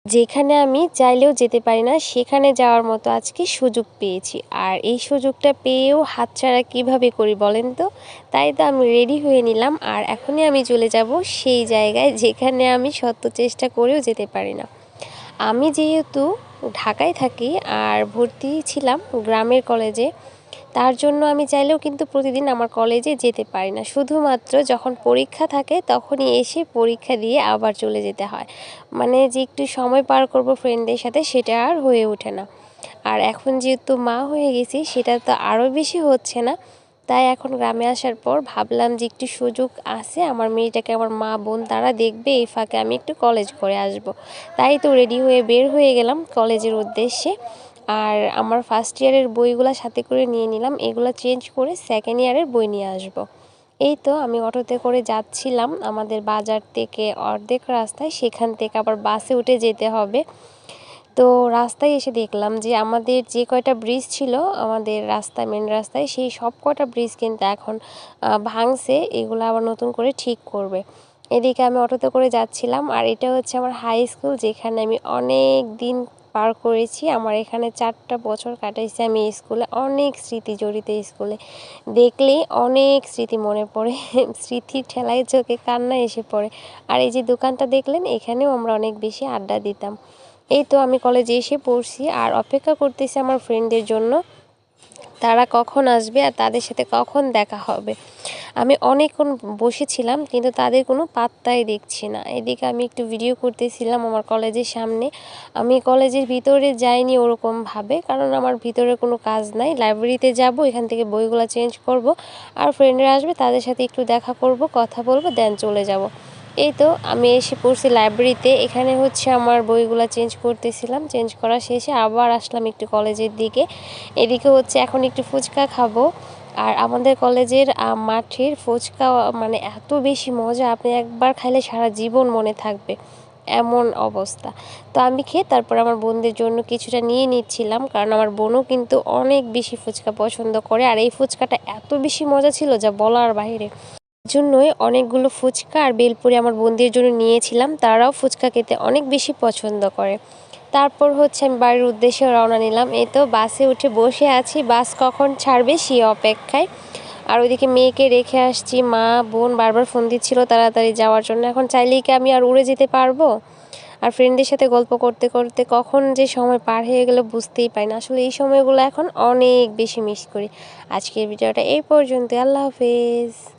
যেখানে আমি চাইলেও যেতে পারি না সেখানে যাওয়ার মতো আজকে সুযোগ পেয়েছি। আর এই সুযোগটা পেয়েও হাতছাড়া কিভাবে করি বলেন তো? তাই তো আমি রেডি হয়ে নিলাম আর এখনই আমি চলে যাব সেই জায়গায় যেখানে আমি শত চেষ্টা করেও যেতে পারি না। আমি যেহেতু ঢাকায় থাকি আর ভর্তি ছিলাম গ্রামের কলেজে, তার জন্য আমি চাইলেও কিন্তু প্রতিদিন আমার কলেজে যেতে পারি না। শুধুমাত্র যখন পরীক্ষা থাকে তখনই এসে পরীক্ষা দিয়ে আবার চলে যেতে হয়। মানে যে একটু সময় পার করব ফ্রেন্ডদের সাথে সেটা আর হয়ে ওঠে না। আর এখন যেহেতু মা হয়ে গেছি সেটা তো আরও বেশি হচ্ছে না। তাই এখন গ্রামে আসার পর ভাবলাম যে একটু সুযোগ আছে, আমার মেয়েটাকে আমার মা বোন তারা দেখবে, এই ফাঁকে আমি একটু কলেজ করে আসব। তাই তো রেডি হয়ে বের হয়ে গেলাম কলেজের উদ্দেশ্যে। আর আমার ফার্স্ট ইয়ারের বইগুলো সাথে করে নিয়ে নিলাম, এগুলো চেঞ্জ করে সেকেন্ড ইয়ারের বই নিয়ে আসব। এই তো আমি অটোতে করে যাচ্ছিলাম আমাদের বাজার থেকে অর্ধেক রাস্তায়, সেখান থেকে আবার বাসে উঠে যেতে হবে। তো রাস্তায় এসে দেখলাম যে আমাদের যে কয়টা ব্রিজ ছিল আমাদের রাস্তায়, মেন রাস্তায়, সেই সব কয়টা ব্রিজ কিন্তু এখন ভাঙছে, এগুলো আবার নতুন করে ঠিক করবে। এদিকে আমি অটোতে করে যাচ্ছিলাম আর এটা হচ্ছে আমার হাই স্কুল, যেখানে আমি অনেক দিন পার করেছি। আমার এখানে 4টা বছর কাটাইছি আমি এই স্কুলে। অনেক স্মৃতি জড়িত এই স্কুলে, দেখলেই অনেক স্মৃতি মনে পড়ে। স্মৃতির ঠেলায় চোখে কান্না এসে পড়ে। আর এই যে দোকানটা দেখলেন, এখানেও আমরা অনেক বেশি আড্ডা দিতাম। এই তো আমি কলেজে এসে পড়ছি আর অপেক্ষা করতেছি আমার ফ্রেন্ডদের জন্য, তারা কখন আসবে আর তাদের সাথে কখন দেখা হবে। আমি অনেকক্ষণ বসেছিলাম কিন্তু তাদের কোনো পাত্তাই দেখছি না। এদিকে আমি একটু ভিডিও করতেছিলাম আমার কলেজের সামনে। আমি কলেজের ভিতরে যাইনি ওরকমভাবে, কারণ আমার ভিতরে কোনো কাজ নাই। লাইব্রেরিতে যাব, এখান থেকে বইগুলো চেঞ্জ করব আর ফ্রেন্ডরা আসবে তাদের সাথে একটু দেখা করব, কথা বলবো, দেন চলে যাব। এই তো আমি এসে পড়ছি লাইব্রেরিতে। এখানে হচ্ছে আমার বইগুলো চেঞ্জ করতেছিলাম, চেঞ্জ করা শেষে আবার আসলাম একটু কলেজের দিকে। এদিকে হচ্ছে এখন একটু ফুচকা খাবো। আর আমাদের কলেজের মাঠের ফুচকা মানে এত বেশি মজা, আপনি একবার খাইলে সারা জীবন মনে থাকবে, এমন অবস্থা। তো আমি খেয়ে তারপর আমার বোনদের জন্য কিছুটা নিয়ে নিচ্ছিলাম, কারণ আমার বোনও কিন্তু অনেক বেশি ফুচকা পছন্দ করে। আর এই ফুচকাটা এত বেশি মজা ছিল যা বলার বাইরে। জন্যই অনেকগুলো ফুচকা আর বেলপুরি আমার বোনদের জন্য নিয়েছিলাম, তারাও ফুচকা খেতে অনেক বেশি পছন্দ করে। তারপর হচ্ছে আমি বাড়ির উদ্দেশ্যে রওনা নিলাম। এই তো বাসে উঠে বসে আছি, বাস কখন ছাড়বে সেই অপেক্ষায়। আর ওইদিকে মেয়েকে রেখে আসছি, মা বোন বারবার ফোন দিচ্ছিল তাড়াতাড়ি যাওয়ার জন্য। এখন চাইলেই কি আমি আর উড়ে যেতে পারবো? আর ফ্রেন্ডদের সাথে গল্প করতে করতে কখন যে সময় পার হয়ে গেল বুঝতেই পারি না। আসলে এই সময়গুলো এখন অনেক বেশি মিস করি। আজকের ভিডিওটা এই পর্যন্ত, আল্লাহ হাফেজ।